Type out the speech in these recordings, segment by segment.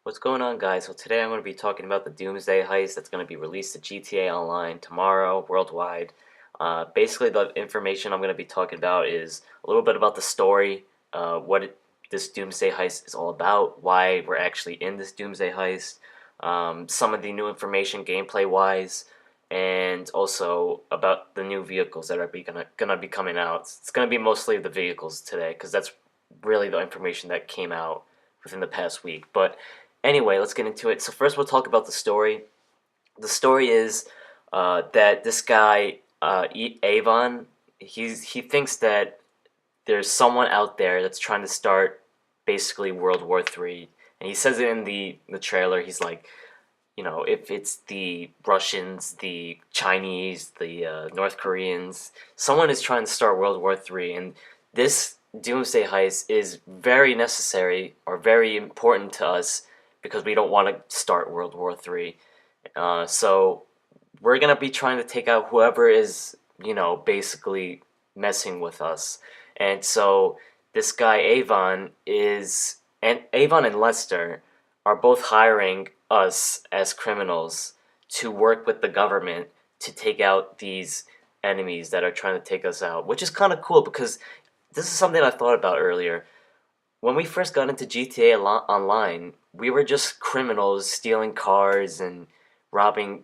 What's going on, guys? So today I'm going to be talking about the Doomsday Heist that's going to be released to GTA Online tomorrow worldwide. Basically, the information I'm going to be talking about is a little bit about the story, this Doomsday Heist is all about, why we're actually in this Doomsday Heist, some of the new information gameplay-wise, and also about the new vehicles that are gonna be coming out. It's going to be mostly the vehicles today because that's really the information that came out within the past week. But anyway, let's get into it. So first we'll talk about the story. The story is that this guy, Avon, he thinks that there's someone out there that's trying to start basically World War III. And he says it in the trailer. He's like, if it's the Russians, the Chinese, the North Koreans, someone is trying to start World War III. And this Doomsday Heist is very necessary or very important to us because we don't want to start World War III. So we're gonna be trying to take out whoever is, basically messing with us. And so this guy Avon and Lester are both hiring us as criminals to work with the government to take out these enemies that are trying to take us out, which is kind of cool because this is something I thought about earlier. When we first got into GTA Online, we were just criminals stealing cars and robbing,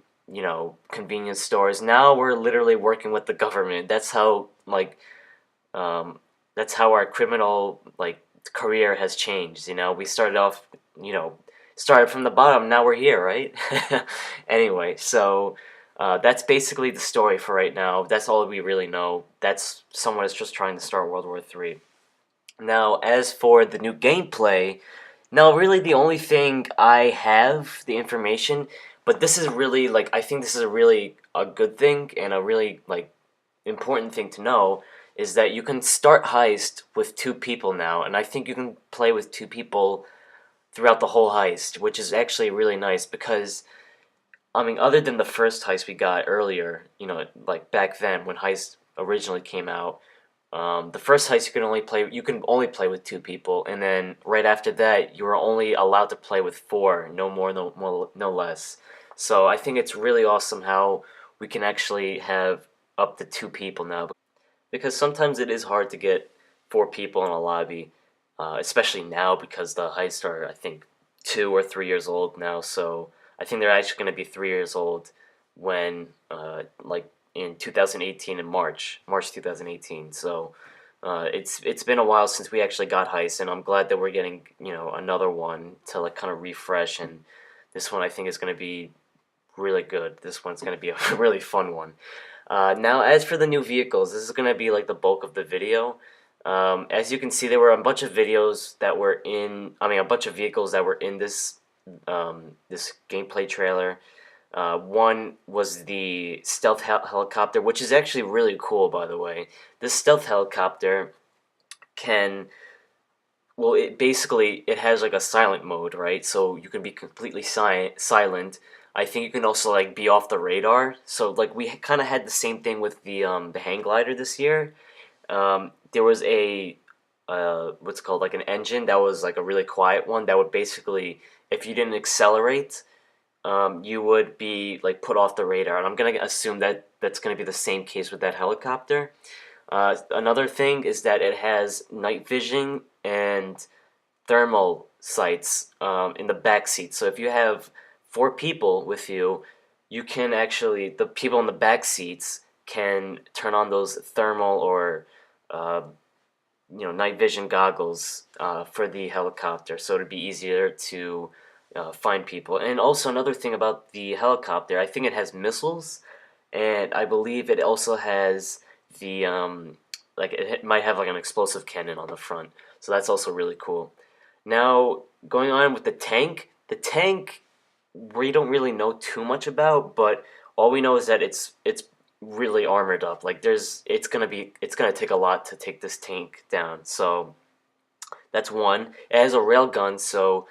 convenience stores. Now we're literally working with the government. Um, that's how our criminal career has changed. We started off, started from the bottom. Now we're here, right? Anyway, so that's basically the story for right now. That's all we really know. That's someone that's just trying to start World War III. Now, as for the new gameplay, now really the only thing I have the information, but this is really I think this is a really a good thing and a really important thing to know is that you can start heist with two people now, and I think you can play with two people throughout the whole heist, which is actually really nice because I mean, other than the first heist we got earlier, like back then when heist originally came out, the first heist you can only play with two people, and then right after that you were only allowed to play with four, no more, no less. So I think it's really awesome how we can actually have up to two people now, because sometimes it is hard to get four people in a lobby, especially now because the heists are I think 2 or 3 years old now. So I think they're actually going to be 3 years old when in 2018 in March 2018. So it's been a while since we actually got Heist, and I'm glad that we're getting another one to kind of refresh. And this one I think is going to be really good. This one's going to be a really fun one. Now, as for the new vehicles, this is going to be the bulk of the video. As you can see, there were a bunch of videos that were a bunch of vehicles that were in this gameplay trailer. One was the stealth helicopter, which is actually really cool, by the way. This stealth helicopter can, well, it has a silent mode, right? So you can be completely silent. I think you can also be off the radar. So we kind of had the same thing with the hang glider this year. There was a what's called an engine that was a really quiet one that would basically, if you didn't accelerate, you would be put off the radar. And I'm gonna assume that that's gonna be the same case with that helicopter. Another thing is that it has night vision and thermal sights in the back seat. So if you have four people with you, you can actually, the people in the back seats can turn on those thermal or night vision goggles for the helicopter, so it'd be easier to find people. And also another thing about the helicopter, I think it has missiles, and I believe it also has the it might have an explosive cannon on the front, so that's also really cool. Now, going on with the tank we don't really know too much about, but all we know is that it's really armored up. It's gonna take a lot to take this tank down. So that's one. It has a railgun, so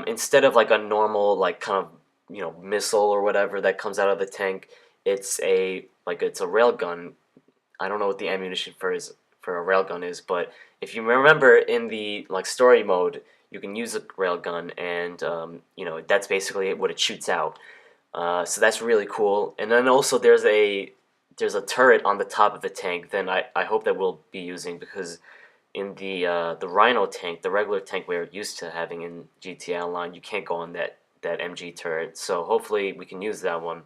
instead of a normal kind of missile or whatever that comes out of the tank, it's a railgun. I don't know what the ammunition for a railgun is, but if you remember in the story mode, you can use a railgun, and you know, that's basically what it shoots out. So that's really cool. And then also there's a turret on the top of the tank. Then I hope that we'll be using, because in the Rhino tank, the regular tank we're used to having in GTA Online, you can't go on that MG turret. So hopefully we can use that one.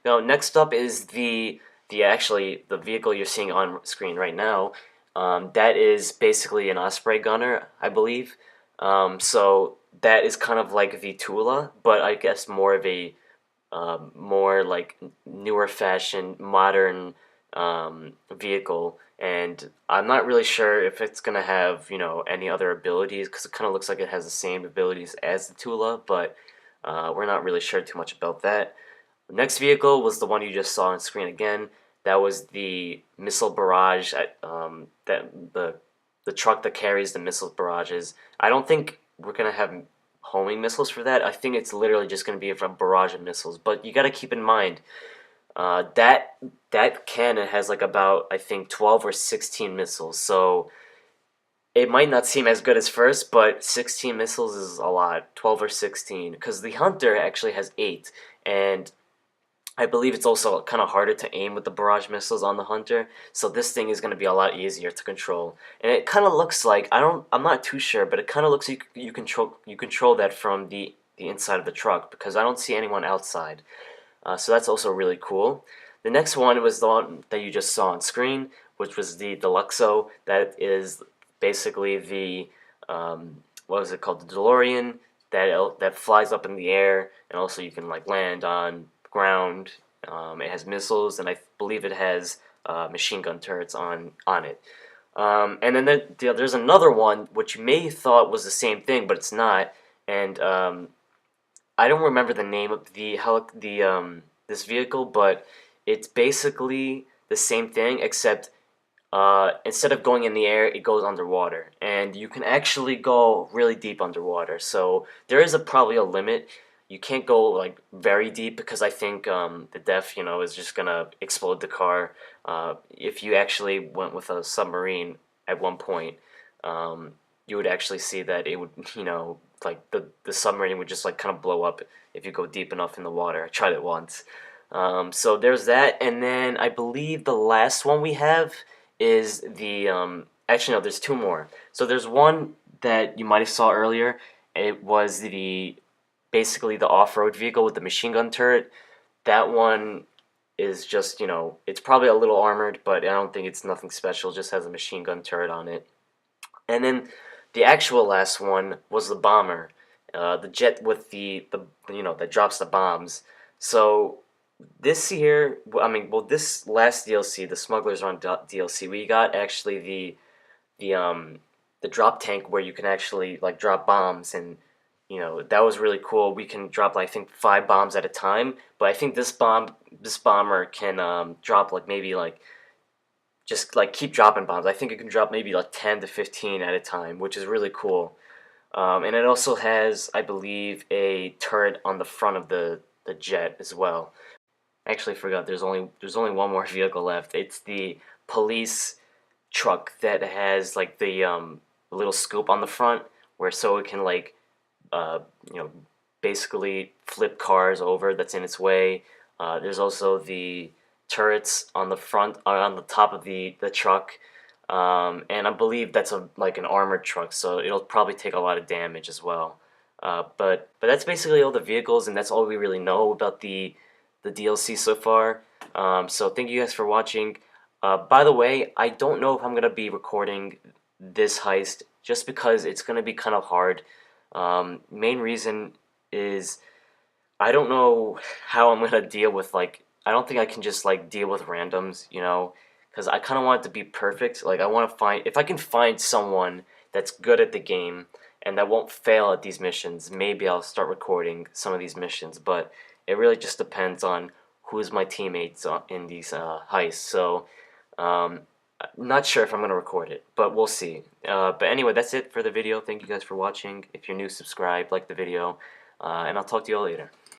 Now next up is the vehicle you're seeing on screen right now. That is basically an Osprey gunner, I believe. So that is kind of like the Tula, but I guess more of a more like newer fashion, modern vehicle. And I'm not really sure if it's gonna have, you know, any other abilities, because it kind of looks like it has the same abilities as the Tula, but we're not really sure too much about that. The next vehicle was the one you just saw on screen again. That was the missile barrage. The truck that carries the missile barrages. I don't think we're gonna have homing missiles for that. I think it's literally just gonna be a barrage of missiles. But you got to keep in mind that cannon has like about, I think, 12 or 16 missiles. So it might not seem as good as first, but 16 missiles is a lot. 12 or 16, because the Hunter actually has 8, and I believe it's also kind of harder to aim with the barrage missiles on the Hunter, so this thing is going to be a lot easier to control. And it kind of looks like, I'm not too sure, but it kind of looks like you control that from the inside of the truck, because I don't see anyone outside. So that's also really cool. The next one was the one that you just saw on screen, which was the Deluxo. That is basically the what was it called? The DeLorean that flies up in the air, and also you can like land on ground. It has missiles, and I believe it has machine gun turrets on it. And then there's another one which you may have thought was the same thing, but it's not. And I don't remember the name of this vehicle, but it's basically the same thing, except instead of going in the air, it goes underwater, and you can actually go really deep underwater. So there is probably a limit. You can't go like very deep, because I think the depth, you know, is just gonna explode the car. If you actually went with a submarine at one point, you would actually see that it would, you know, like the submarine would just like kind of blow up if you go deep enough in the water. I tried it once. So there's that, and then I believe the last one we have is the actually no, there's two more. So there's one that you might have saw earlier. It was basically the off-road vehicle with the machine gun turret. That one is just, you know, it's probably a little armored, but I don't think it's nothing special. It just has a machine gun turret on it. And then the actual last one was the bomber, the jet with the you know, that drops the bombs. So this year, I mean, well, this last DLC, the Smugglers Run DLC, we got actually the drop tank where you can actually like drop bombs, and you know, that was really cool. We can drop, I think, 5 bombs at a time, but I think this bomber can drop like maybe like just like keep dropping bombs. I think it can drop maybe like 10 to 15 at a time, which is really cool. And it also has, I believe, a turret on the front of the jet as well. I actually forgot there's only one more vehicle left. It's the police truck that has like the little scoop on the front, where so it can like you know, basically flip cars over that's in its way. There's also the turrets on the front, on the top of the truck, and I believe that's like an armored truck, so it'll probably take a lot of damage as well. But that's basically all the vehicles, and that's all we really know about the DLC so far. So thank you guys for watching. By the way, I don't know if I'm gonna be recording this heist, just because it's gonna be kind of hard. Main reason is I don't know how I'm gonna deal with, like, I don't think I can just like deal with randoms, you know, because I kind of want it to be perfect. Like, I want to find, if I can find someone that's good at the game and that won't fail at these missions, maybe I'll start recording some of these missions. But it really just depends on who's my teammates in these heists. So not sure if I'm going to record it, but we'll see. But anyway, that's it for the video. Thank you guys for watching. If you're new, subscribe, like the video, and I'll talk to you all later.